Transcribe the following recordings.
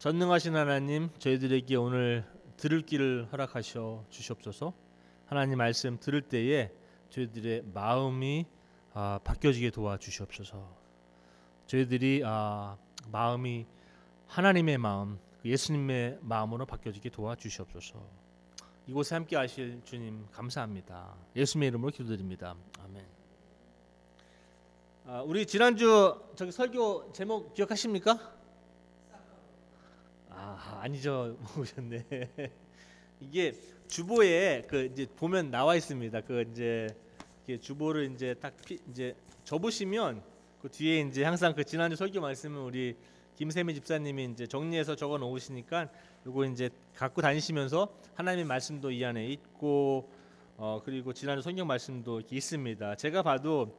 전능하신 하나님, 저희들에게 오늘 들을 길을 허락하셔 주시옵소서. 하나님 말씀 들을 때에 저희들의 마음이 바뀌어지게 도와주시옵소서. 저희들이 마음이 하나님의 마음, 예수님의 마음으로 바뀌어지게 도와주시옵소서. 이곳에 함께 하실 주님 감사합니다. 예수님의 이름으로 기도드립니다. 아멘. 우리 지난주 설교 제목 기억하십니까? 아니죠. 모르셨네. 이게 주보에 이제 보면 나와 있습니다. 이제 주보를 이제 딱 이제 접으시면 그 뒤에 이제 항상 지난주 설교 말씀은 우리 김세미 집사님이 이제 정리해서 적어 놓으시니까 요거 이제 갖고 다니시면서 하나님의 말씀도 이 안에 있고 그리고 지난주 성경 말씀도 이렇게 있습니다. 제가 봐도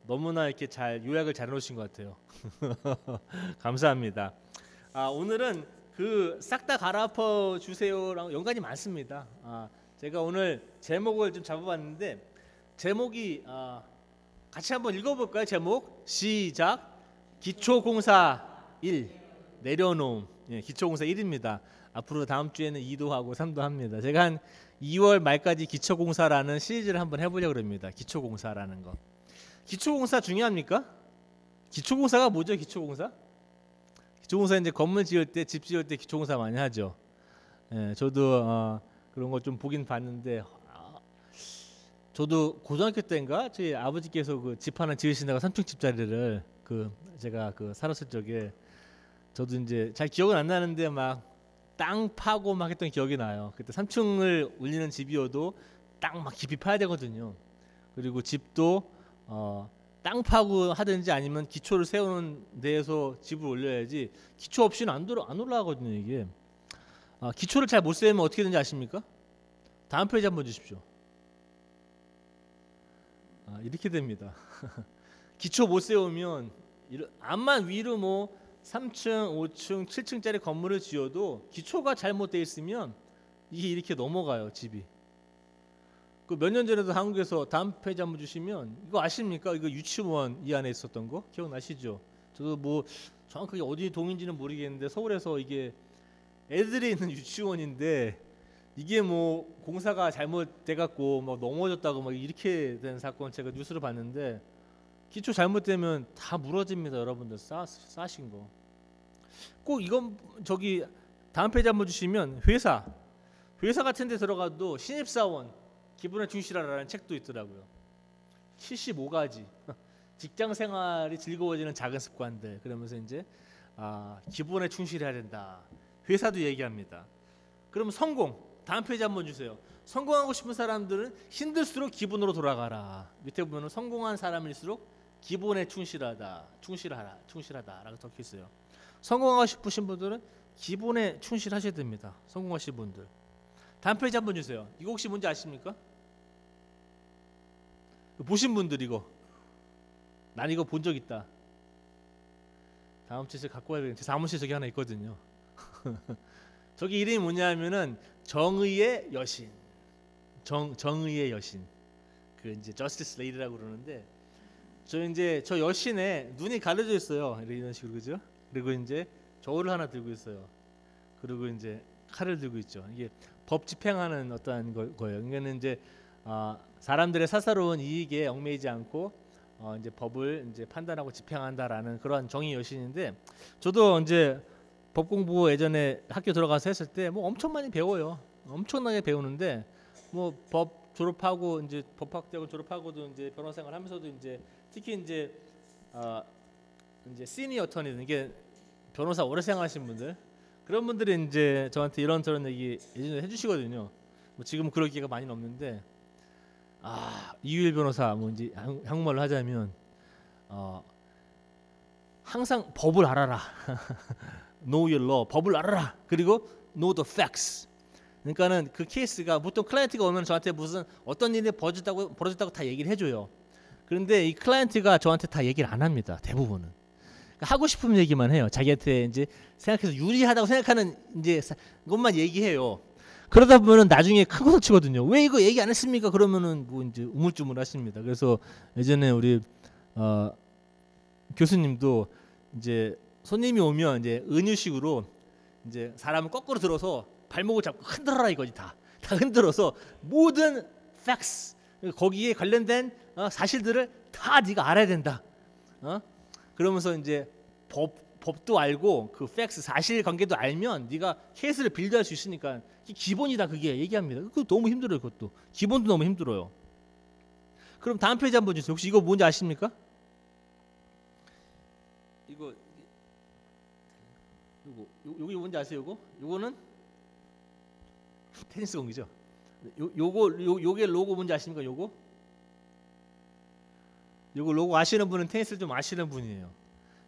너무나 이렇게 잘 요약을 잘 해놓으신 것 같아요. 감사합니다. 오늘은 싹 다 갈아엎어 주세요랑 연관이 많습니다. 제가 오늘 제목을 좀 잡아봤는데 제목이 같이 한번 읽어볼까요? 제목 시작. 기초공사 1 내려놓음. 기초공사 1입니다. 앞으로 다음 주에는 2도 하고 3도 합니다. 제가 한 2월 말까지 기초공사라는 시리즈를 한번 해보려고 합니다. 기초공사라는 거. 기초공사 중요합니까? 기초공사가 뭐죠? 기초공사 이제 건물 지을 때, 집 지을 때 기초공사 많이 하죠. 저도 그런 거 좀 보긴 봤는데, 저도 고등학교 때인가 저희 아버지께서 집 하나 지으신다고 3층 집자리를 제가 살았을 적에 저도 이제 잘 기억은 안 나는데 막 땅 파고 막 했던 기억이 나요. 그때 3층을 올리는 집이어도 땅 막 깊이 파야 되거든요. 그리고 집도 땅 파고 하든지 아니면 기초를 세우는 데에서 집을 올려야지 기초 없이는 안 올라가거든요. 이게 기초를 잘 못 세우면 어떻게 되는지 아십니까? 다음 페이지 한번 주십시오. 이렇게 됩니다. 기초 못 세우면 암만 위로 뭐 3층, 5층, 7층짜리 건물을 지어도 기초가 잘못되어 있으면 이게 이렇게 넘어가요. 집이. 몇 년 전에도 한국에서 다음 페이지 한번 주시면 이거 아십니까? 이거 유치원 이 안에 있었던 거 기억나시죠? 저도 뭐 정확하게 어디 동인지는 모르겠는데 서울에서 이게 애들이 있는 유치원인데 이게 뭐 공사가 잘못돼 갖고 막 넘어졌다고 막 이렇게 된 사건 제가 뉴스를 봤는데 기초 잘못되면 다 무너집니다. 여러분들 싸신 거. 꼭 이건 다음 페이지 한번 주시면 회사 같은 데 들어가도 신입사원 기본에 충실하라는 책도 있더라고요. 75가지 직장 생활이 즐거워지는 작은 습관들 그러면서 이제 기본에 충실해야 된다. 회사도 얘기합니다. 그럼 성공 다음 페이지 한번 주세요. 성공하고 싶은 사람들은 힘들수록 기본으로 돌아가라. 밑에 보면 성공한 사람일수록 기본에 충실하다라고 적혀 있어요. 성공하고 싶으신 분들은 기본에 충실하셔야 됩니다. 성공하신 분들. 다음 페이지 한번 주세요. 이거 혹시 뭔지 아십니까? 보신 분들 이거 난 이거 본 적 있다. 다음 주에 갖고 와야 되는데 제 사무실 저기 하나 있거든요. 저기 이름이 뭐냐면은 정의의 여신. 정의의 여신. 이제 저스티스 레이디라고 그러는데 저 여신에 눈이 가려져 있어요. 이런 식으로 그죠? 그리고 이제 저울을 하나 들고 있어요. 그리고 이제 칼을 들고 있죠. 이게 법 집행하는 어떠한 거예요. 이거는 이제 사람들의 사사로운 이익에 얽매이지 않고 이제 법을 이제 판단하고 집행한다라는 그런 정의 여신인데 저도 이제 법 공부 예전에 학교 들어가서 했을 때 뭐 엄청 많이 배워요. 엄청나게 배우는데 뭐 법 졸업하고 이제 법학대학을 졸업하고도 이제 변호사 생활하면서도 이제 특히 이제 시니어 어터니 이게 변호사 오래 생활하신 분들 그런 분들이 이제 저한테 이런저런 얘기 예전에 해주시거든요. 뭐 지금 그럴 기회가 많이 없는데 이유일 변호사 뭐 이제 한국말로 하자면 항상 법을 알아라. Know your law. 법을 알아라. 그리고 know the facts. 그러니까는 그 케이스가 보통 클라이언트가 오면 저한테 무슨 어떤 일이 벌어졌다고 다 얘기를 해줘요. 그런데 이 클라이언트가 저한테 다 얘기를 안 합니다. 대부분은. 그러니까 하고 싶은 얘기만 해요. 자기한테 이제 생각해서 유리하다고 생각하는 이제 것만 얘기해요. 그러다 보면은 나중에 큰 거 치거든요. 왜 이거 얘기 안 했습니까? 그러면은 뭐 이제 우물쭈물 하십니다. 그래서 예전에 우리 교수님도 이제 손님이 오면 이제 은유식으로 이제 사람을 거꾸로 들어서 발목을 잡고 흔들어라 이거지. 다 흔들어서 모든 facts 거기에 관련된 사실들을 다 네가 알아야 된다. 그러면서 이제 법도 알고 그 facts 사실관계도 알면 네가 케이스를 빌드할 수 있으니까 기본이다 그게 얘기합니다. 그거 너무 힘들어요. 그것도 기본도 너무 힘들어요. 그럼 다음 페이지 한번 주세요. 혹시 이거 뭔지 아십니까? 요거 뭔지 아세요? 요거는 테니스 공이죠. 요게 로고 뭔지 아십니까? 요거 로고 아시는 분은 테니스를 좀 아시는 분이에요.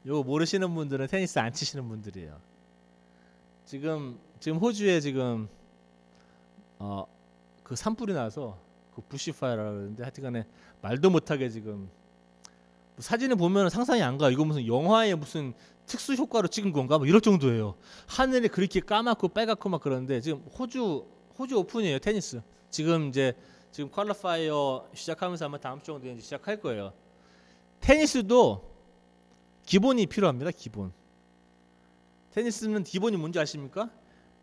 요거 모르시는 분들은 테니스 안 치시는 분들이에요. 지금 호주에 지금 그 산불이 나서 그 부시파이어라고 그러는데 하여튼간에 말도 못하게 지금 사진을 보면 상상이 안 가. 이거 무슨 영화의 무슨 특수 효과로 찍은 건가? 뭐 이럴 정도예요. 하늘이 그렇게 까맣고 빨갛고 막 그런데 지금 호주 오픈이에요. 테니스. 지금 퀄리파이어 시작하면서 아마 다음 주 정도에 이제 시작할 거예요. 테니스도 기본이 필요합니다. 기본. 테니스는 기본이 뭔지 아십니까?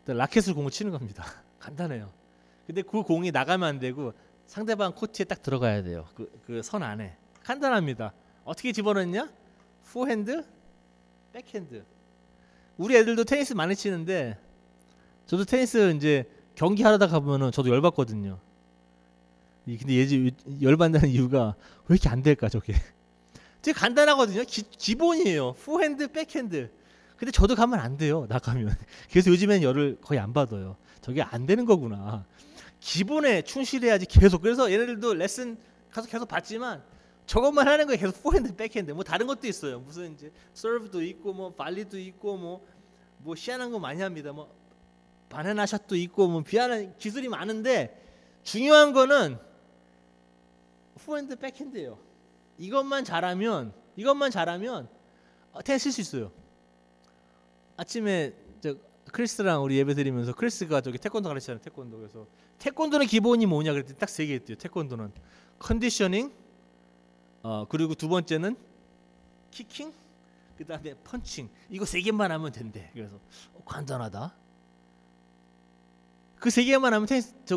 라켓으로 공을 치는 겁니다. 간단해요. 근데 그 공이 나가면 안 되고 상대방 코트에 딱 들어가야 돼요. 그 선 안에. 간단합니다. 어떻게 집어넣냐? 포핸드, 백핸드. 우리 애들도 테니스 많이 치는데 저도 테니스 이제 경기 하다 가보면은 저도 열받거든요. 근데 얘 열받는 이유가 왜 이렇게 안 될까 저게? 되게 간단하거든요. 기본이에요. 포핸드, 백핸드. 근데 저도 가면 안 돼요. 나가면. 그래서 요즘엔 열을 거의 안 받아요. 저게 안 되는 거구나. 기본에 충실해야지 계속. 그래서 얘네들도 레슨 가서 계속 받지만 저것만 하는 거예요. 계속 포핸드, 백핸드. 뭐 다른 것도 있어요. 무슨 이제 서브도 있고 뭐 발리도 있고 뭐 희한한 거 많이 합니다. 뭐 바나나 샷도 있고 뭐 비하는 기술이 많은데 중요한 거는 포핸드, 백핸드예요. 이것만 잘하면 테니스 칠 수 있어요. 아침에 크리스랑 우리 예배 드리면서 크리스가 저기 태권도 가르치잖아요. 태권도. 그래서 태권도는 기본이 뭐냐 그랬더니 딱 3개 있대요. 태권도는 컨디셔닝, 그리고 두 번째는 키킹, 그 다음에 펀칭. 이거 3개만 하면 된대. 그래서 간단하다. 그 3개만 하면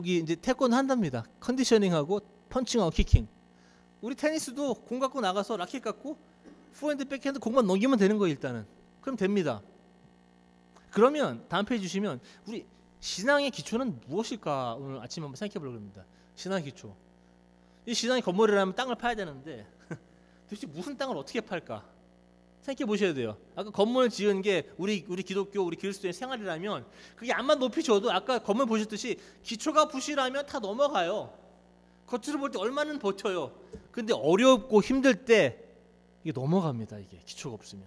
이제 태권도 한답니다. 컨디셔닝하고 펀칭하고 키킹. 우리 테니스도 공 갖고 나가서 라켓 갖고 포핸드, 백핸드 공만 넘기면 되는 거예요. 일단은. 그럼 됩니다. 그러면 다음 페이지 주시면 우리 신앙의 기초는 무엇일까? 오늘 아침에 한번 생각해 보려고 합니다. 신앙의 기초. 이 신앙의 건물이라면 땅을 파야 되는데 도대체 무슨 땅을 어떻게 팔까? 생각해 보셔야 돼요. 아까 건물 지은 게 우리 기독교, 우리 그리스도의 생활이라면 그게 암만 높이 줘도 아까 건물 보셨듯이 기초가 부실하면 다 넘어가요. 겉으로 볼 때 얼마는 버텨요. 근데 어렵고 힘들 때 이게 넘어갑니다. 이게 기초가 없으면.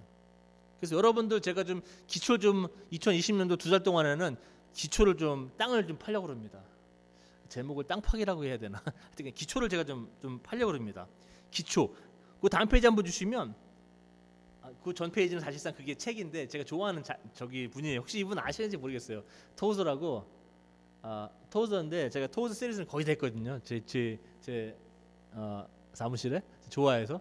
그래서 여러분들 제가 좀 기초 좀 2020년도 2달 동안에는 기초를 좀 땅을 좀 팔려고 합니다. 제목을 땅 파기라고 해야 되나? 하여튼 기초를 제가 좀 팔려고 합니다. 기초. 그 다음 페이지 한번 주시면 그 전 페이지는 사실상 그게 책인데 제가 좋아하는 저기 분이에요. 혹시 이분 아시는지 모르겠어요. 토우즈라고 토우즈인데 제가 토우즈 시리즈는 거의 다 했거든요. 제 사무실에 좋아해서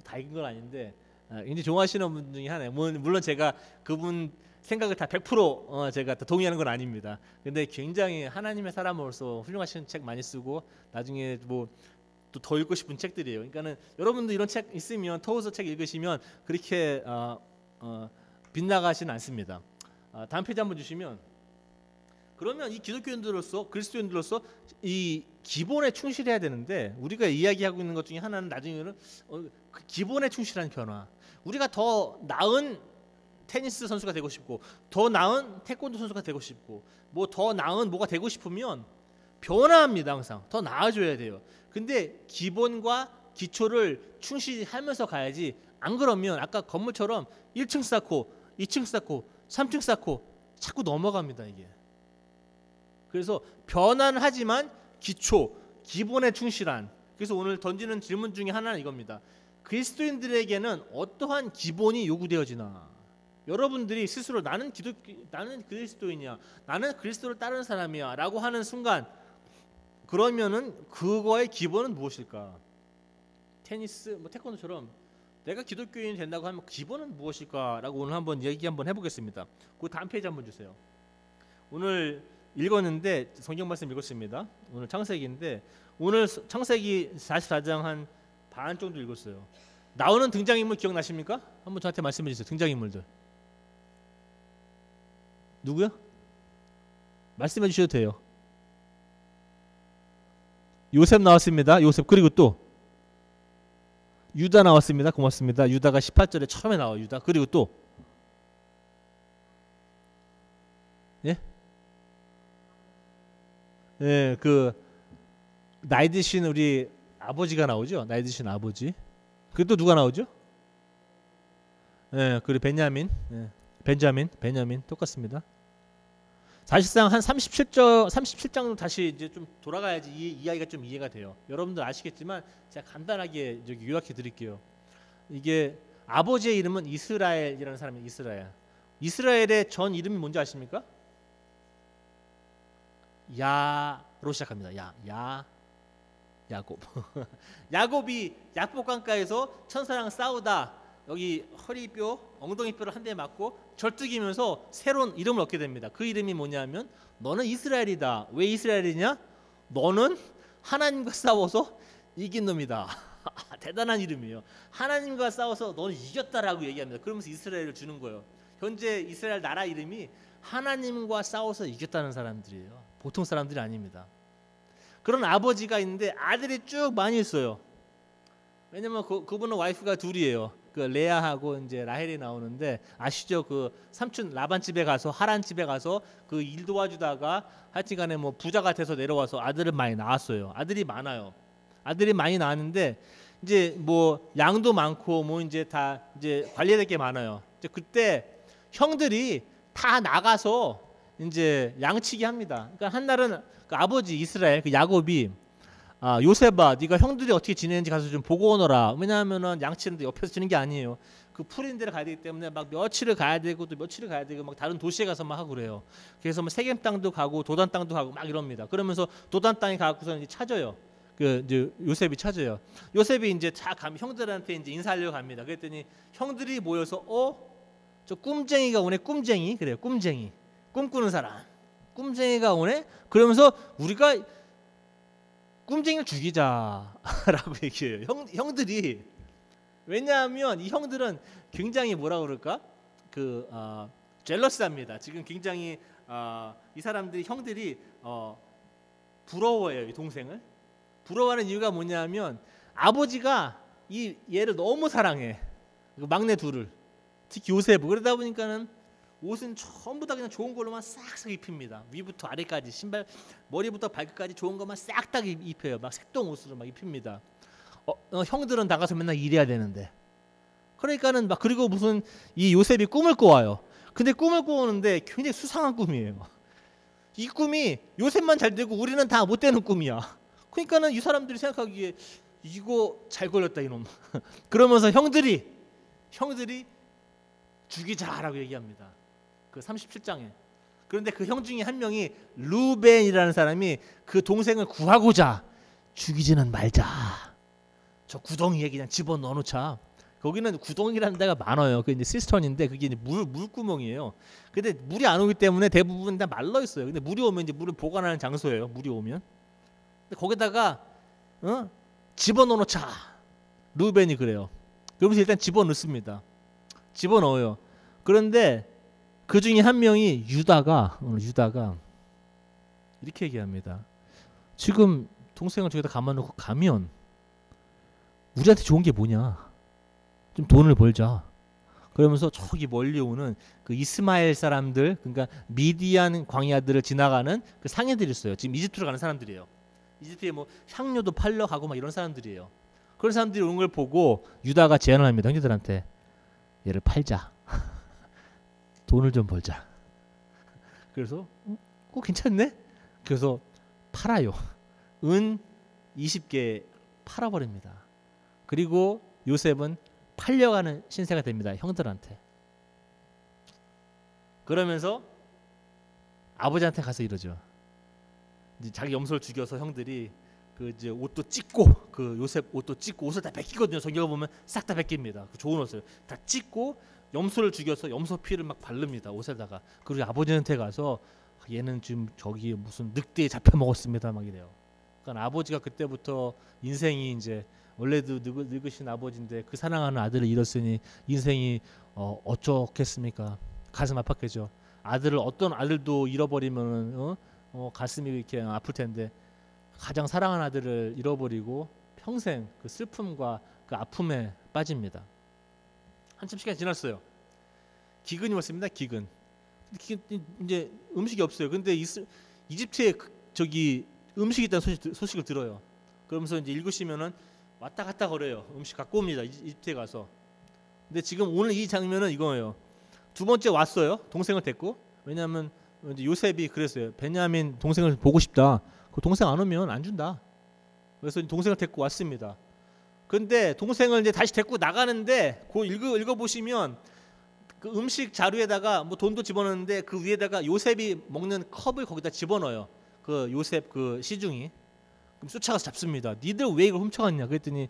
다 읽은 건 아닌데 굉장히 좋아하시는 분 중에 하나예요. 물론 제가 그분 생각을 다 100% 제가 다 동의하는 건 아닙니다. 근데 굉장히 하나님의 사람으로서 훌륭하신 책 많이 쓰고 나중에 뭐 또 더 읽고 싶은 책들이에요. 그러니까는 여러분도 이런 책 있으면 토우즈 책 읽으시면 그렇게 빗나가지는 않습니다. 다음 페이지 한번 주시면 그러면 이 기독교인들로서 그리스도인들로서 이 기본에 충실해야 되는데 우리가 이야기하고 있는 것 중에 하나는 나중에는 그 기본에 충실한 변화. 우리가 더 나은 테니스 선수가 되고 싶고 더 나은 태권도 선수가 되고 싶고 뭐 더 나은 뭐가 되고 싶으면 변화합니다. 항상 더 나아져야 돼요. 근데 기본과 기초를 충실하면서 가야지. 안 그러면 아까 건물처럼 1층 쌓고 2층 쌓고 3층 쌓고 자꾸 넘어갑니다. 이게. 그래서 변화는 하지만 기본에 충실한. 그래서 오늘 던지는 질문 중에 하나는 이겁니다. 그리스도인들에게는 어떠한 기본이 요구되어지나? 여러분들이 스스로 나는 그리스도인이야, 나는 그리스도를 따르는 사람이야 라고 하는 순간 그러면은 그거의 기본은 무엇일까? 테니스, 뭐 태권도처럼 내가 기독교인이 된다고 하면 기본은 무엇일까라고 오늘 한번 얘기 한번 해보겠습니다. 그 다음 페이지 한번 주세요. 오늘 읽었는데 성경 말씀 읽었습니다. 오늘 창세기인데 오늘 창세기 44장 한 반 정도 읽었어요. 나오는 등장인물 기억나십니까? 한번 저한테 말씀해 주세요. 등장인물들 누구야? 말씀해 주셔도 돼요. 요셉 나왔습니다. 요셉. 그리고 또 유다 나왔습니다. 고맙습니다. 유다가 18절에 처음에 나와요. 유다. 그리고 또 예? 예, 그 나이 드신 우리 아버지가 나오죠. 나이 드신 아버지. 그리고 또 누가 나오죠? 예, 그리고 베냐민. 예, 베냐민 똑같습니다. 사실상 한 37장으로 다시 이제 좀 돌아가야지 이 이야기가 좀 이해가 돼요. 여러분들 아시겠지만 제가 간단하게 요약해 드릴게요. 이게 아버지의 이름은 이스라엘이라는 사람이 이스라엘. 이스라엘의 전 이름이 뭔지 아십니까? 야로 시작합니다. 야곱. 야곱이 약복강가에서 천사랑 싸우다 여기 허리뼈, 엉덩이뼈를 한 대 맞고 절뚝이면서 새로운 이름을 얻게 됩니다. 그 이름이 뭐냐면 너는 이스라엘이다. 왜 이스라엘이냐? 너는 하나님과 싸워서 이긴 놈이다. 대단한 이름이에요. 하나님과 싸워서 너는 이겼다라고 얘기합니다. 그러면서 이스라엘을 주는 거예요. 현재 이스라엘 나라 이름이 하나님과 싸워서 이겼다는 사람들이에요. 보통 사람들이 아닙니다. 그런 아버지가 있는데 아들이 쭉 많이 있어요. 왜냐면 그분은 와이프가 둘이에요. 그 레아하고 이제 라헬이 나오는데 아시죠? 그 삼촌 라반 집에 가서 하란 집에 가서 그 일 도와주다가 하여튼간에 뭐 부자가 돼서 내려와서 아들을 많이 낳았어요. 아들이 많아요. 아들이 많이 낳았는데 이제 뭐 양도 많고 뭐 이제 다 이제 관리해야 될 게 많아요. 이제 그때 형들이 다 나가서 이제 양치기 합니다. 그러니까 한날은 그 아버지 이스라엘 그 야곱이 요셉아 네가 형들이 어떻게 지내는지 가서 좀 보고 오너라. 왜냐하면은 양치는데 옆에서 지는 게 아니에요. 그 풀인 데를 가야 되기 때문에 막 며칠을 가야 되고 또 며칠을 가야 되고 막 다른 도시에 가서 막 하고 그래요. 그래서 뭐 세겜 땅도 가고 도단 땅도 가고 막 이럽니다. 그러면서 도단 땅에 가고서 이제 찾아요. 그 이제 요셉이 찾아요. 요셉이 이제 다 가면 형들한테 이제 인사하려고 갑니다. 그랬더니 형들이 모여서 저 꿈쟁이가 오네. 꿈쟁이. 그래요. 꿈쟁이. 꿈꾸는 사람. 꿈쟁이가 오네. 그러면서 우리가 꿈쟁이를 죽이자라고 얘기해요. 형들이. 왜냐하면 이 형들은 굉장히 뭐라 그럴까? 젤러스합니다. 지금 굉장히 이 사람들이 형들이 부러워해요. 이 동생을. 부러워하는 이유가 뭐냐면 아버지가 얘를 너무 사랑해. 막내 둘을. 특히 요셉. 그러다 보니까는 옷은 전부 다 그냥 좋은 걸로만 싹싹 입힙니다. 위부터 아래까지 신발 머리부터 발끝까지 좋은 것만 싹 다 입혀요. 막 색동 옷으로 막 입힙니다. 형들은 나가서 맨날 일해야 되는데. 그러니까는 막 그리고 무슨 이 요셉이 꿈을 꿔와요. 근데 꿈을 꿔오는데 굉장히 수상한 꿈이에요. 이 꿈이 요셉만 잘 되고 우리는 다 못 되는 꿈이야. 그러니까는 이 사람들이 생각하기에 이거 잘 걸렸다 이놈. 그러면서 형들이 죽이자라고 얘기합니다. 그 37장에. 그런데 그 형 중에 한 명이 루벤이라는 사람이 그 동생을 구하고자 죽이지는 말자. 저 구덩이에 그냥 집어넣어 놓자. 거기는 구덩이라는 데가 많아요. 그 이제 시스턴인데 그게 이제 물구멍이에요. 근데 물이 안 오기 때문에 대부분 다 말라 있어요. 근데 물이 오면 이제 물을 보관하는 장소예요. 물이 오면. 근데 거기다가 집어넣어 놓자. 루벤이 그래요. 그러면서 일단 집어넣습니다. 집어넣어요. 그런데 그 중에 한 명이 유다가 이렇게 얘기합니다. 지금 동생을 저기다 가만놓고 가면 우리한테 좋은 게 뭐냐? 좀 돈을 벌자. 그러면서 저기 멀리 오는 그 이스마엘 사람들, 그러니까 미디안 광야들을 지나가는 그 상인들이 있어요. 지금 이집트로 가는 사람들이에요. 이집트에 뭐 향료도 팔러 가고 막 이런 사람들이에요. 그런 사람들이 오는 걸 보고 유다가 제안을 합니다. 형제들한테 얘를 팔자. 돈을 좀 벌자. 그래서 괜찮네. 그래서 팔아요. 은 20개 팔아버립니다. 그리고 요셉은 팔려가는 신세가 됩니다. 형들한테. 그러면서 아버지한테 가서 이러죠. 이제 자기 염소를 죽여서 형들이 그 이제 옷도 찢고 그 요셉 옷도 찢고 옷을 다 벗기거든요. 성경을 보면 싹 다 벗깁니다. 그 좋은 옷을 다 찢고 염소를 죽여서 염소 피를 막 바릅니다 옷에다가. 그리고 아버지한테 가서 얘는 지금 저기 무슨 늑대에 잡혀 먹었습니다 막 이래요. 그러니까 아버지가 그때부터 인생이 이제 원래도 늙으신 아버지인데 그 사랑하는 아들을 잃었으니 인생이 어쩌겠습니까? 가슴 아팠겠죠. 아들을 어떤 아들도 잃어버리면 가슴이 이렇게 아플 텐데 가장 사랑하는 아들을 잃어버리고 평생 그 슬픔과 그 아픔에 빠집니다. 한참 시간이 지났어요. 기근이 왔습니다. 기근. 이제 음식이 없어요. 근데 이집트에 저기 음식이 있다는 소식을 들어요. 그러면서 이제 읽으시면은 왔다 갔다 거려요. 음식 갖고 옵니다. 이집트에 가서. 근데 지금 오늘 이 장면은 이거예요. 두 번째 왔어요. 동생을 데리고. 왜냐하면 이제 요셉이 그랬어요. 베냐민 동생을 보고 싶다. 그 동생 안 오면 안 준다. 그래서 동생을 데리고 왔습니다. 근데 동생을 이제 다시 데리고 나가는데 그 읽어 보시면 그 음식 자루에다가 뭐 돈도 집어넣는데 그 위에다가 요셉이 먹는 컵을 거기다 집어넣어요. 그 요셉 그 시중이. 그럼 쫓아가서 잡습니다. 니들 왜 이걸 훔쳐갔냐? 그랬더니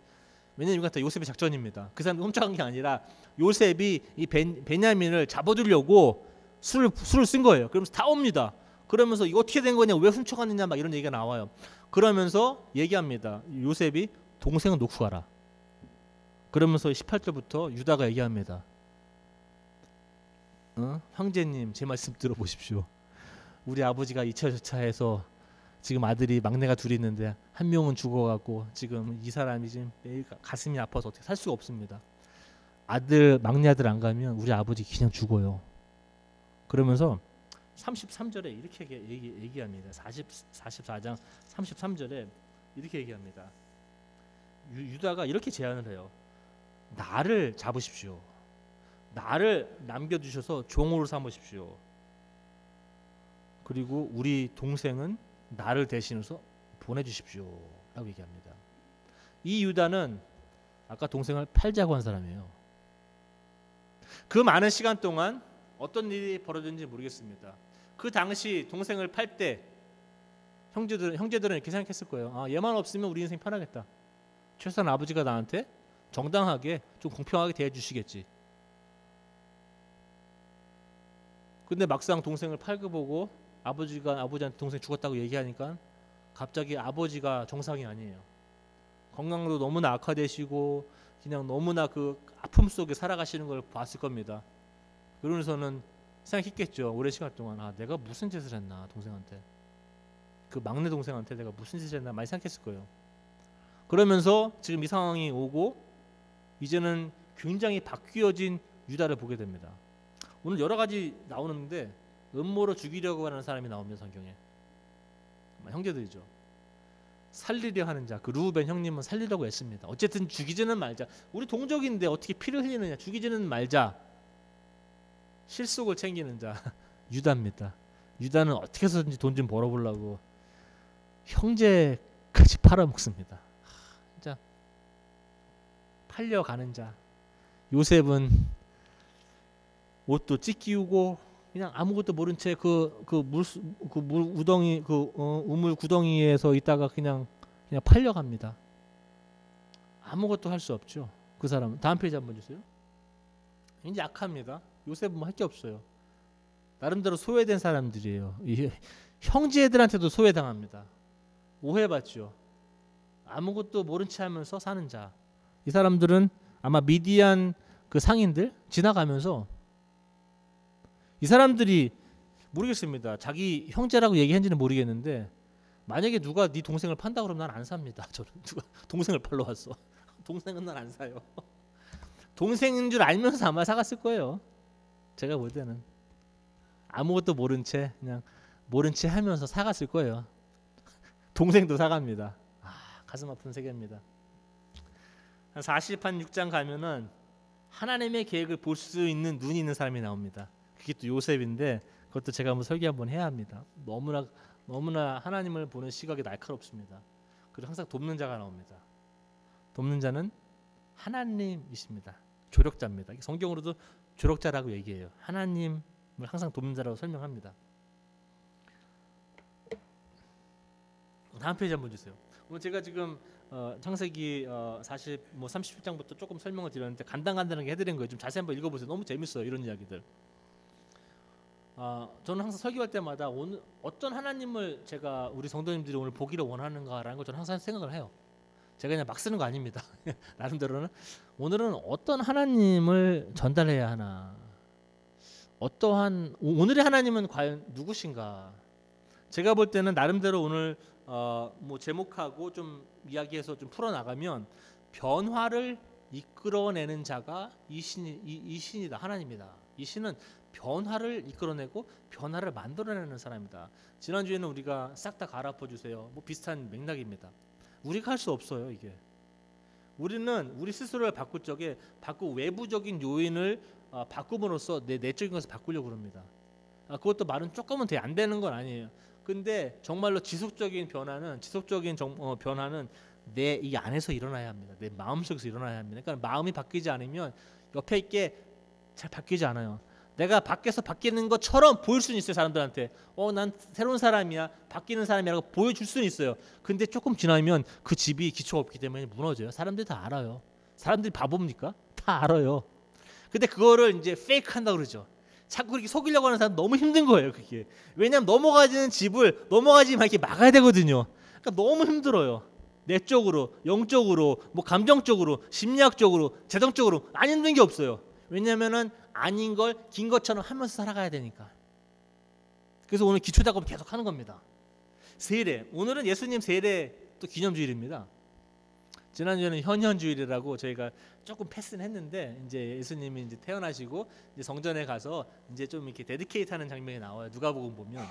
왜냐면 이건 다 요셉의 작전입니다. 그 사람들 훔쳐간 게 아니라 요셉이 이 베냐민을 잡아주려고 술을 쓴 거예요. 그러면서 다 옵니다. 그러면서 이거 어떻게 된 거냐? 왜 훔쳐갔느냐? 막 이런 얘기가 나와요. 그러면서 얘기합니다. 요셉이 동생을 놓고 가라. 그러면서 18절부터 유다가 얘기합니다. 황제님 제 말씀 들어보십시오. 우리 아버지가 이차저차해서 지금 아들이 막내가 둘이 있는데 한 명은 죽어갖고 지금 이 사람이 지금 매일 가슴이 아파서 어떻게 살 수가 없습니다. 막내 아들 안 가면 우리 아버지 그냥 죽어요. 그러면서 33절에 이렇게 얘기합니다. 44장 33절에 이렇게 얘기합니다. 유다가 이렇게 제안을 해요. 나를 잡으십시오. 나를 남겨주셔서 종으로 삼으십시오. 그리고 우리 동생은 나를 대신해서 보내주십시오 라고 얘기합니다. 이 유다는 아까 동생을 팔자고 한 사람이에요. 그 많은 시간 동안 어떤 일이 벌어졌는지 모르겠습니다. 그 당시 동생을 팔 때 형제들은 이렇게 생각했을 거예요. 아, 얘만 없으면 우리 인생 편하겠다. 최소한 아버지가 나한테 정당하게 좀 공평하게 대해주시겠지. 근데 막상 동생을 팔고 보고 아버지한테 동생 죽었다고 얘기하니까 갑자기 아버지가 정상이 아니에요. 건강도 너무나 악화되시고 그냥 너무나 그 아픔 속에 살아가시는 걸 봤을 겁니다. 그러면서는 생각했겠죠. 오랜 시간 동안 내가 무슨 짓을 했나 동생한테. 그 막내 동생한테 내가 무슨 짓을 했나 많이 생각했을 거예요. 그러면서 지금 이 상황이 오고 이제는 굉장히 바뀌어진 유다를 보게 됩니다. 오늘 여러 가지 나오는데 음모로 죽이려고 하는 사람이 나옵니다. 성경에. 형제들이죠. 살리려 하는 자. 그 루벤 형님은 살리려고 했습니다. 어쨌든 죽이지는 말자. 우리 동족인데 어떻게 피를 흘리느냐. 죽이지는 말자. 실속을 챙기는 자. 유다입니다. 유다는 어떻게 해서든지 돈 좀 벌어보려고 형제까지 팔아먹습니다. 진짜 팔려가는 자. 요셉은 옷도 찢기우고 그냥 아무것도 모른 채 물 우덩이 우물 구덩이에서 있다가 그냥 팔려갑니다. 아무것도 할 수 없죠. 그 사람은. 다음 페이지 한번 주세요. 이제 약합니다. 요셉은 뭐 할 게 없어요. 나름대로 소외된 사람들이에요. 형제들한테도 소외당합니다. 오해받죠. 아무것도 모른 채 하면서 사는 자. 이 사람들은 아마 미디안 그 상인들 지나가면서 이 사람들이 모르겠습니다. 자기 형제라고 얘기했는지는 모르겠는데 만약에 누가 네 동생을 판다 그러면 난 안 삽니다. 저는 누가 동생을 팔러 왔어. 동생은 난 안 사요. 동생인 줄 알면서 아마 사갔을 거예요. 제가 볼 때는 아무것도 모른 채 그냥 모른 채 하면서 사갔을 거예요. 동생도 사갑니다. 가슴 아픈 세계입니다. 한 46장 가면은 하나님의 계획을 볼 수 있는 눈이 있는 사람이 나옵니다. 그게 또 요셉인데 그것도 제가 한번 설교 한번 해야 합니다. 너무나 하나님을 보는 시각이 날카롭습니다. 그리고 항상 돕는 자가 나옵니다. 돕는 자는 하나님이십니다. 조력자입니다. 성경으로도 조력자라고 얘기해요. 하나님을 항상 돕는 자라고 설명합니다. 다음 페이지 한번 주세요. 뭐 제가 지금 창세기 40 뭐 30장부터 조금 설명을 드렸는데 간단하게 해드린 거예요. 좀 자세히 한번 읽어보세요. 너무 재밌어요. 이런 이야기들. 저는 항상 설교할 때마다 오늘 어떤 하나님을 제가 우리 성도님들이 오늘 보기를 원하는가라는 걸 저는 항상 생각을 해요. 제가 그냥 막 쓰는 거 아닙니다. 나름대로는 오늘은 어떤 하나님을 전달해야 하나, 어떠한 오늘의 하나님은 과연 누구신가. 제가 볼 때는 나름대로 오늘 뭐 제목하고 좀 이야기해서 좀 풀어나가면 변화를 이끌어내는 자가 이 신이다. 하나님이다. 이 신은 변화를 이끌어내고 변화를 만들어내는 사람이다. 지난주에는 우리가 싹 다 갈아엎어 주세요. 뭐 비슷한 맥락입니다. 우리가 할 수 없어요. 이게 우리는 우리 스스로를 바꿀 적에 외부적인 요인을 바꿈으로써 내 내적인 것을 바꾸려고 합니다. 그것도 말은 조금은 안 되는 건 아니에요. 근데 정말로 지속적인 변화는 내 이 안에서 일어나야 합니다. 내 마음속에서 일어나야 합니다. 그러니까 마음이 바뀌지 않으면 옆에 있게 잘 바뀌지 않아요. 내가 밖에서 바뀌는 것처럼 보일 수는 있어요. 사람들한테 난 새로운 사람이야, 바뀌는 사람이라고 보여줄 수는 있어요. 근데 조금 지나면 그 집이 기초가 없기 때문에 무너져요. 사람들이 다 알아요. 사람들이 바보입니까? 다 알아요. 근데 그거를 이제 페이크 한다고 그러죠. 자꾸 그렇게 속이려고 하는 사람 너무 힘든 거예요. 그게. 왜냐하면 넘어가지는 집을 넘어가지만 이렇게 막아야 되거든요. 그러니까 너무 힘들어요. 내적으로, 영적으로, 뭐 감정적으로, 심리학적으로, 재정적으로 안 힘든 게 없어요. 왜냐하면은 아닌 걸 긴 것처럼 하면서 살아가야 되니까. 그래서 오늘 기초 작업을 계속 하는 겁니다. 세례. 오늘은 예수님 세례 또 기념주일입니다. 지난주에는 현현주일이라고 저희가 조금 패스는 했는데 이제 예수님이 이제 태어나시고 이제 성전에 가서 이제 좀 이렇게 데디케이트하는 장면이 나와요. 누가복음 보면.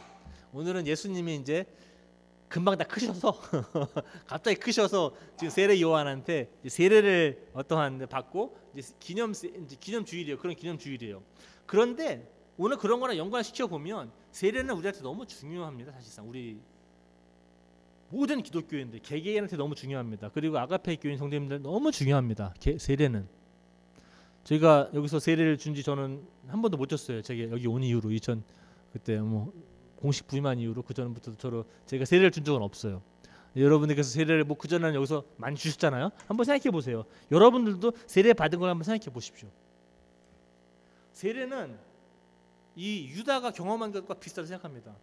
오늘은 예수님이 이제 금방 다 크셔서 갑자기 크셔서 지금 세례 요한한테 세례를 어떠한 받고 이제 기념주일이에요. 그런 기념주일이에요. 그런데 오늘 그런 거랑 연관시켜 보면 세례는 우리한테 너무 중요합니다. 사실상 우리 모든 기독교인들 개개인한테 너무 중요합니다. 그리고 아가페 교인 성도님들 너무 중요합니다. 세례는 저희가 여기서 세례를 준지 저는 한 번도 못 줬어요. 제가 여기 온 이후로 그때 뭐 공식 부임한 이후로 그 전부터 제가 세례를 준 적은 없어요. 여러분들께서 세례를 뭐 그 전에는 여기서 많이 주셨잖아요. 한번 생각해 보세요. 여러분들도 세례 받은 걸 한번 생각해 보십시오. 세례는 이 유다가 경험한 것과 비슷하다고 생각합니다.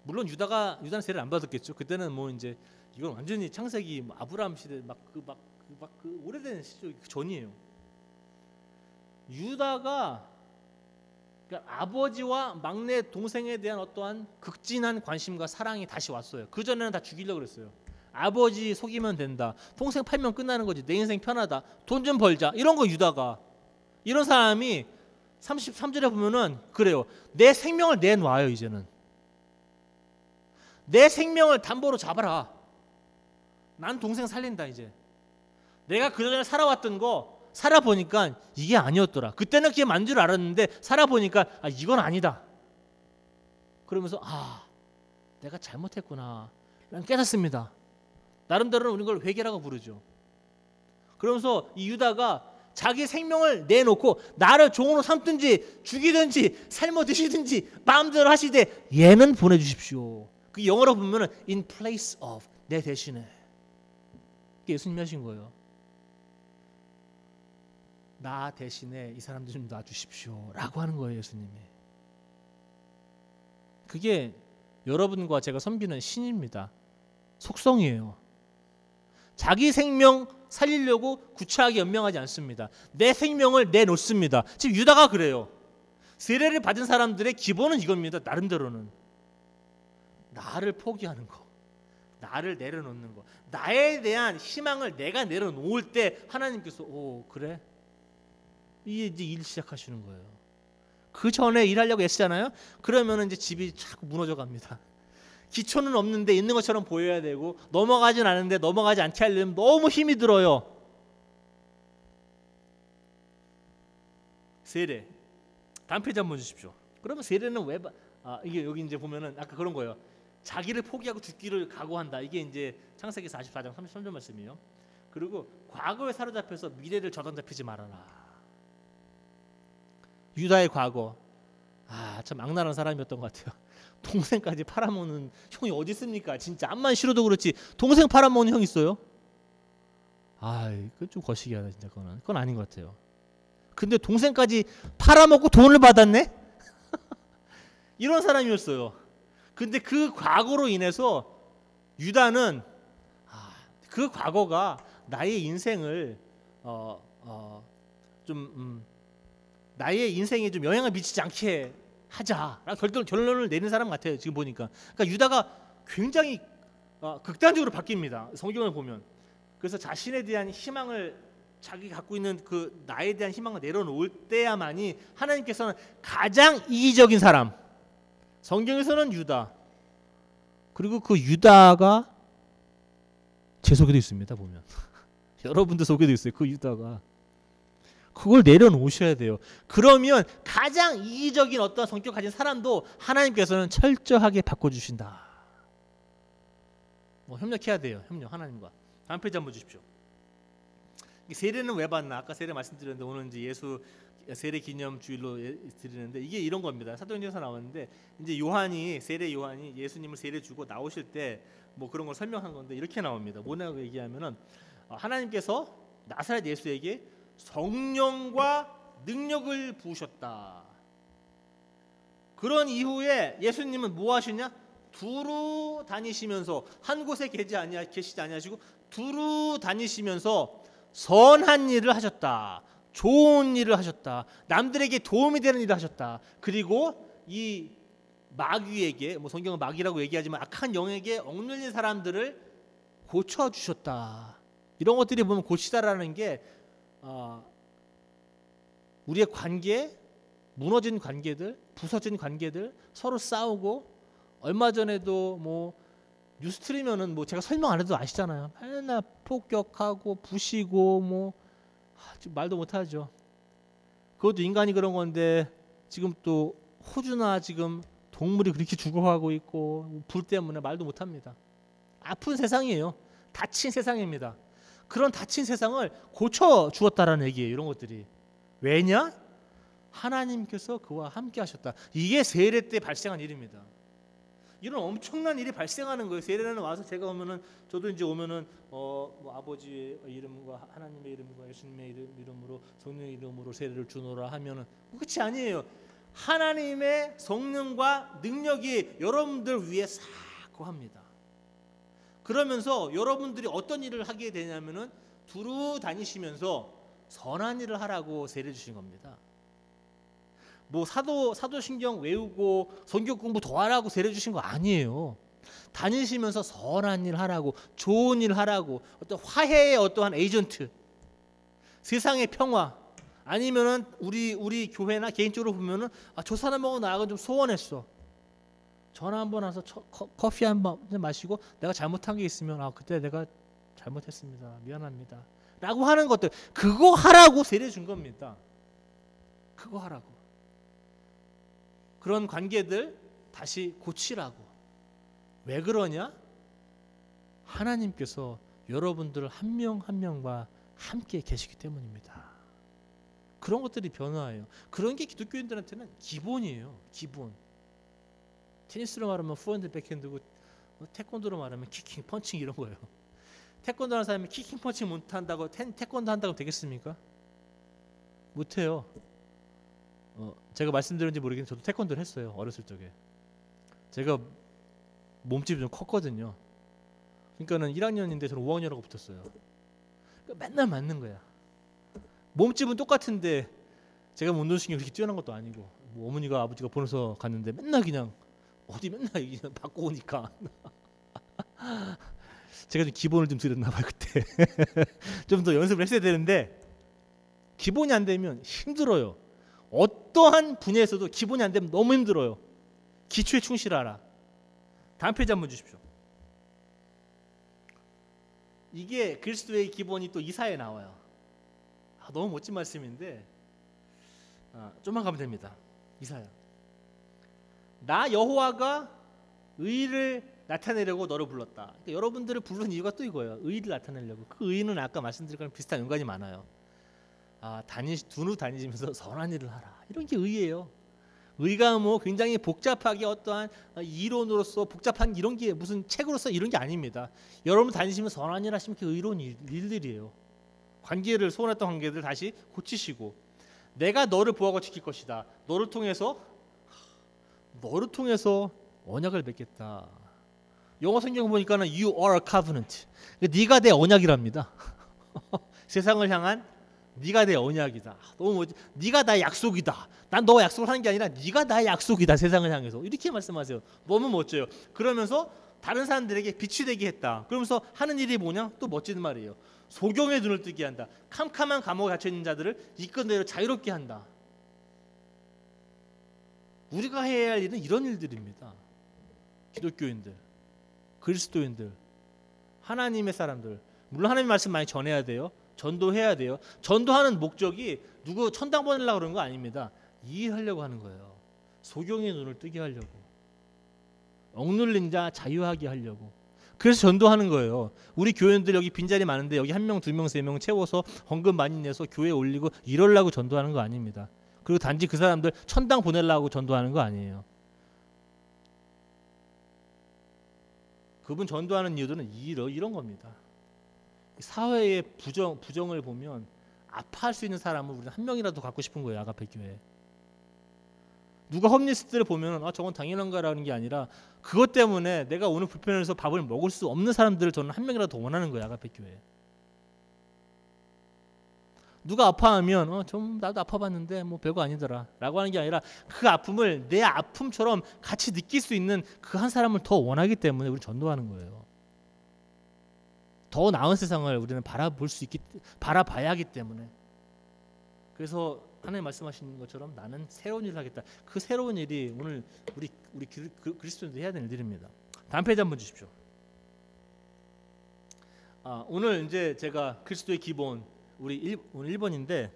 물론 유다는 세례를 안 받았겠죠. 그때는 뭐 이제 이건 완전히 창세기 뭐 아브라함 시대 그 오래된 시절 그 전이에요. 유다가 그러니까 아버지와 막내 동생에 대한 어떠한 극진한 관심과 사랑이 다시 왔어요. 그 전에는 다 죽이려고 그랬어요. 아버지 속이면 된다. 동생 팔면 끝나는 거지. 내 인생 편하다. 돈 좀 벌자. 이런 거 유다가. 이런 사람이 33절에 보면은 그래요. 내 생명을 내놔요. 이제는. 내 생명을 담보로 잡아라. 난 동생 살린다 이제. 내가 그 전에 살아왔던 거 살아보니까 이게 아니었더라. 그때는 그게 맞는 줄 알았는데 살아보니까 이건 아니다. 그러면서 내가 잘못했구나. 난 깨닫습니다. 나름대로는 우리는 걸 회개라고 부르죠. 그러면서 이 유다가 자기 생명을 내놓고 나를 종으로 삼든지 죽이든지 삶아 드시든지 마음대로 하시되 얘는 보내주십시오. 그 영어로 보면은 in place of, 내 대신에. 그게 예수님이 하신 거예요. 나 대신에 이 사람들 좀 놔주십시오 라고 하는 거예요. 예수님이. 그게 여러분과 제가 섬기는 신입니다. 속성이에요. 자기 생명 살리려고 구차하게 연명하지 않습니다. 내 생명을 내놓습니다. 지금 유다가 그래요. 세례를 받은 사람들의 기본은 이겁니다. 나름대로는 나를 포기하는 거, 나를 내려놓는 거, 나에 대한 희망을 내가 내려놓을 때 하나님께서 그래? 이제 일 시작하시는 거예요. 그 전에 일하려고 애쓰잖아요. 그러면 이제 집이 자꾸 무너져 갑니다. 기초는 없는데 있는 것처럼 보여야 되고 넘어가진 않은데 넘어가지 않게 하려면 너무 힘이 들어요. 세례. 다음 페이지 한번 주십시오. 그러면 세례는 왜 이게 여기 이제 보면은 아까 그런 거예요. 자기를 포기하고 죽기를 각오한다. 이게 이제 창세기 44장 33절 말씀이에요. 그리고 과거에 사로잡혀서 미래를 저당 잡히지 말아라. 유다의 과거. 참 악랄한 사람이었던 것 같아요. 동생까지 팔아먹는 형이 어디 있습니까? 진짜 암만 싫어도 그렇지 동생 팔아먹는 형 있어요? 그건 좀 거시기하다 진짜. 그건 아닌 것 같아요. 근데 동생까지 팔아먹고 돈을 받았네? 이런 사람이었어요. 근데 그 과거로 인해서 유다는 그 과거가 나의 인생을 나의 인생에 좀 영향을 미치지 않게 하자라고 결론을 내는 사람 같아요. 지금 보니까. 그러니까 유다가 굉장히 극단적으로 바뀝니다. 성경을 보면. 그래서 자신에 대한 희망을 자기 갖고 있는 그 나에 대한 희망을 내려놓을 때야만이 하나님께서는 가장 이기적인 사람. 성경에서는 유다. 그리고 그 유다가 제 속에도 있습니다. 보면 여러분들 속에도 있어요. 그 유다가. 그걸 내려놓으셔야 돼요. 그러면 가장 이기적인 어떤 성격 가진 사람도 하나님께서는 철저하게 바꿔주신다. 협력해야 돼요. 협력 하나님과. 다음 페이지 한번 주십시오. 세례는 왜 받나? 아까 세례 말씀드렸는데 오늘 이제 예수 세례 기념 주일로 드리는데 이게 이런 겁니다. 사도행전에서 나왔는데 이제 세례 요한이 예수님을 세례 주고 나오실 때 그런 걸 설명한 건데 이렇게 나옵니다. 뭐냐고 얘기하면은 하나님께서 나사렛 예수에게 성령과 능력을 부으셨다. 그런 이후에 예수님은 뭐 하시냐? 두루 다니시면서 한 곳에 계시지 아니하시고 두루 다니시면서 선한 일을 하셨다. 좋은 일을 하셨다. 남들에게 도움이 되는 일을 하셨다. 그리고 이 마귀에게 성경은 마귀라고 얘기하지만 악한 영에게 억눌린 사람들을 고쳐주셨다. 이런 것들이 보면 고치다라는 게 우리의 관계, 무너진 관계들, 부서진 관계들, 서로 싸우고 얼마 전에도 뉴스 틀리면은 제가 설명 안 해도 아시잖아요. 맨날 폭격하고 부시고 지금 말도 못하죠. 그것도 인간이 그런 건데 지금 또 호주나 지금 동물이 그렇게 죽어가고 있고 불 때문에 말도 못합니다. 아픈 세상이에요. 다친 세상입니다. 그런 다친 세상을 고쳐 주었다라는 얘기예요. 이런 것들이. 왜냐? 하나님께서 그와 함께 하셨다. 이게 세례 때 발생한 일입니다. 이런 엄청난 일이 발생하는 거예요. 세례는 와서 제가 오면은 저도 이제 오면은 아버지의 이름과 하나님의 이름과 예수님의 이름으로 성령의 이름으로 세례를 주노라 하면은 끝이 아니에요. 하나님의 성령과 능력이 여러분들 위에 싹 거합니다. 그러면서 여러분들이 어떤 일을 하게 되냐면은 두루 다니시면서 선한 일을 하라고 세례 주신 겁니다. 사도신경 외우고 성경 공부 더 하라고 세례 주신 거 아니에요. 다니시면서 선한 일 하라고, 좋은 일 하라고, 어떤 화해의 어떠한 에이전트, 세상의 평화, 아니면은 우리 교회나 개인적으로 보면은 저 사람하고 나하고 좀 소원했어. 전화 한번 와서 커피 한번 마시고 내가 잘못한 게 있으면 그때 내가 잘못했습니다. 미안합니다. 라고 하는 것들, 그거 하라고 세례 준 겁니다. 그거 하라고. 그런 관계들 다시 고치라고. 왜 그러냐? 하나님께서 여러분들 한 명 한 명과 함께 계시기 때문입니다. 그런 것들이 변화예요. 그런 게 기독교인들한테는 기본이에요. 기본. 테니스로 말하면 포핸드 백핸드고 태권도로 말하면 키킹 펀칭 이런 거예요. 태권도 하는 사람이 키킹 펀칭 못한다고 태권도 한다고 되겠습니까? 못해요. 제가 말씀드렸는지 모르겠는데 저도 태권도를 했어요. 어렸을 적에. 제가 몸집이 좀 컸거든요. 그러니까는 1학년인데 저는 5학년하고 붙었어요. 그러니까 맨날 맞는 거야. 몸집은 똑같은데 제가 운동신경이 그렇게 뛰어난 것도 아니고 어머니가 아버지가 보내서 갔는데 맨날 그냥 맨날 받고 오니까 제가 좀 기본을 좀 들였나 봐요. 그때 좀 더 연습을 했어야 되는데 기본이 안 되면 힘들어요. 어떠한 분야에서도 기본이 안 되면 너무 힘들어요. 기초에 충실하라. 다음 페이지 한번 주십시오. 이게 그리스도의 기본이 또 이사야에 나와요. 너무 멋진 말씀인데 좀만 가면 됩니다. 이사야. 나 여호와가 의를 나타내려고 너를 불렀다. 그러니까 여러분들을 부른 이유가 또 이거예요. 의를 나타내려고. 그 의는 아까 말씀드린 거랑 비슷한 연관이 많아요. 두루 다니시면서 선한 일을 하라. 이런 게 의예요. 의가 뭐 굉장히 복잡하게 어떠한 이론으로서 복잡한 이런 게 무슨 책으로서 이런 게 아닙니다. 여러분 다니시면 선한 일 하시면 의로운 일들이에요. 관계를 소원했던 관계들 다시 고치시고 내가 너를 보호하고 지킬 것이다. 너를 통해서 언약을 맺겠다. 영어 성경 보니까는 You are a covenant. 네가 내 언약이랍니다. 세상을 향한 네가 내 언약이다. 너무 멋지. 네가 나의 약속이다. 난 너와 약속을 하는 게 아니라 네가 나의 약속이다. 세상을 향해서 이렇게 말씀하세요. 너무 멋져요. 그러면서 다른 사람들에게 빛이 되게 했다. 그러면서 하는 일이 뭐냐? 또 멋진 말이에요. 소경의 눈을 뜨게 한다. 캄캄한 감옥에 갇혀 있는 자들을 이끌어내려 자유롭게 한다. 우리가 해야 할 일은 이런 일들입니다. 기독교인들, 그리스도인들, 하나님의 사람들. 물론 하나님의 말씀 많이 전해야 돼요. 전도해야 돼요. 전도하는 목적이 누구 천당 보내려고 그러는 거 아닙니다. 이해하려고 하는 거예요. 소경의 눈을 뜨게 하려고. 억눌린 자 자유하게 하려고. 그래서 전도하는 거예요. 우리 교회들 여기 빈자리 많은데 여기 1명, 2명, 3명 채워서 헌금 많이 내서 교회에 올리고 이러려고 전도하는 거 아닙니다. 그리고 단지 그 사람들 천당 보내려고 전도하는 거 아니에요. 그분 전도하는 이유들은 이런 겁니다. 사회의 부정을 보면 아파할 수 있는 사람을 우리는 한 명이라도 갖고 싶은 거예요. 아가페 교회. 누가 홈리스트를 보면 저건 당연한가라는 게 아니라 그것 때문에 내가 오늘 불편해서 밥을 먹을 수 없는 사람들을 저는 한 명이라도 더 원하는 거예요. 아가페 교회. 누가 아파하면 좀 나도 아파봤는데 뭐 별거 아니더라 라고 하는 게 아니라 그 아픔을 내 아픔처럼 같이 느낄 수 있는 그 한 사람을 더 원하기 때문에 우리 전도하는 거예요. 더 나은 세상을 우리는 바라봐야 하기 때문에. 그래서 하나님 말씀하시는 것처럼 나는 새로운 일을 하겠다. 그 새로운 일이 오늘 우리 그리스도인들이 해야 되는 일들입니다. 다음 페이지 한번 주십시오. 오늘 이제 제가 그리스도의 기본 오늘 1번인데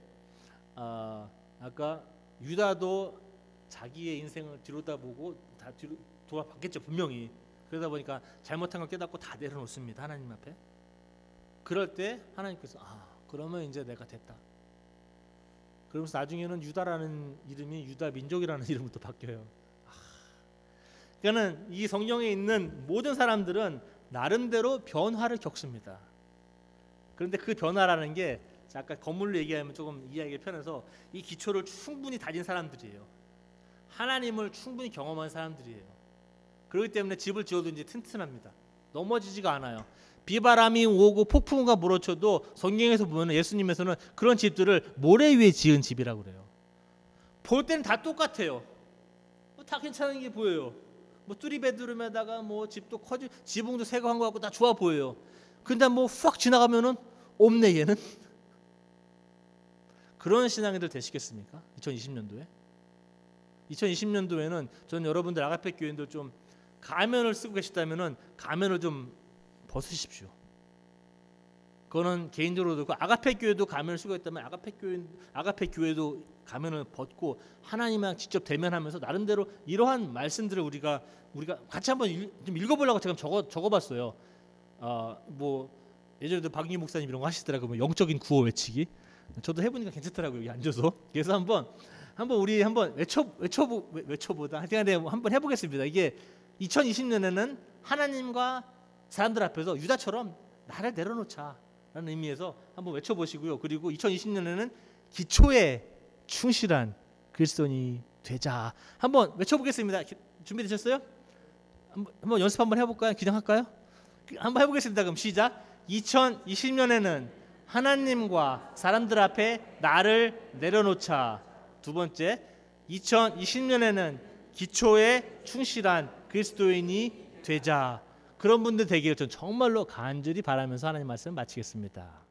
아까 유다도 자기의 인생을 뒤로다보고 다 뒤로 돌아봤겠죠. 분명히. 그러다 보니까 잘못한 걸 깨닫고 다 내려놓습니다. 하나님 앞에. 그럴 때 하나님께서 그러면 이제 내가 됐다. 그러면서 나중에는 유다라는 이름이 유다 민족이라는 이름으로 또 바뀌어요. 그러니까는 이 성경에 있는 모든 사람들은 나름대로 변화를 겪습니다. 그런데 그 변화라는 게 아까 건물로 얘기하면 조금 이해하기 편해서 이 기초를 충분히 다진 사람들이에요. 하나님을 충분히 경험한 사람들이에요. 그렇기 때문에 집을 지어도 이제 튼튼합니다. 넘어지지가 않아요. 비바람이 오고 폭풍우가 몰아쳐도 성경에서 보면 예수님에서는 그런 집들을 모래 위에 지은 집이라고 그래요. 볼 때는 다 똑같아요. 다 괜찮은 게 보여요. 뭐 뚜리베드룸에다가 뭐 집도 커지, 지붕도 새거 한 거 같고 다 좋아 보여요. 근데 뭐 훅 지나가면은 없네 얘는. 그런 신앙인들 되시겠습니까? 2020년도에? 2020년도에는 저는 여러분들 아가페 교인들 좀 가면을 쓰고 계시다면은 가면을 좀 벗으십시오. 그거는 개인적으로 그렇고 아가페 교회도 가면을 쓰고 있다면 아가페 교회도 가면을 벗고 하나님이랑 직접 대면하면서 나름대로 이러한 말씀들을 우리가 같이 한번 좀 읽어보려고 제가 적어봤어요. 뭐 예전에도 박윤희 목사님 이런 거 하시더라고요. 뭐 영적인 구호 외치기. 저도 해보니까 괜찮더라고요. 여기 앉아서. 그래서 우리 한번 외쳐보다 한번 해보겠습니다. 이게 2020년에는 하나님과 사람들 앞에서 유다처럼 나를 내려놓자라는 의미에서 한번 외쳐보시고요. 그리고 2020년에는 기초에 충실한 그리스도인이 되자. 한번 외쳐보겠습니다. 준비되셨어요? 한번 연습 한번 해볼까요? 기장할까요? 한번 해보겠습니다. 그럼 시작. 2020년에는 하나님과 사람들 앞에 나를 내려놓자. 두 번째, 2020년에는 기초에 충실한 그리스도인이 되자. 그런 분들 되기를 전 정말로 간절히 바라면서 하나님 말씀 마치겠습니다.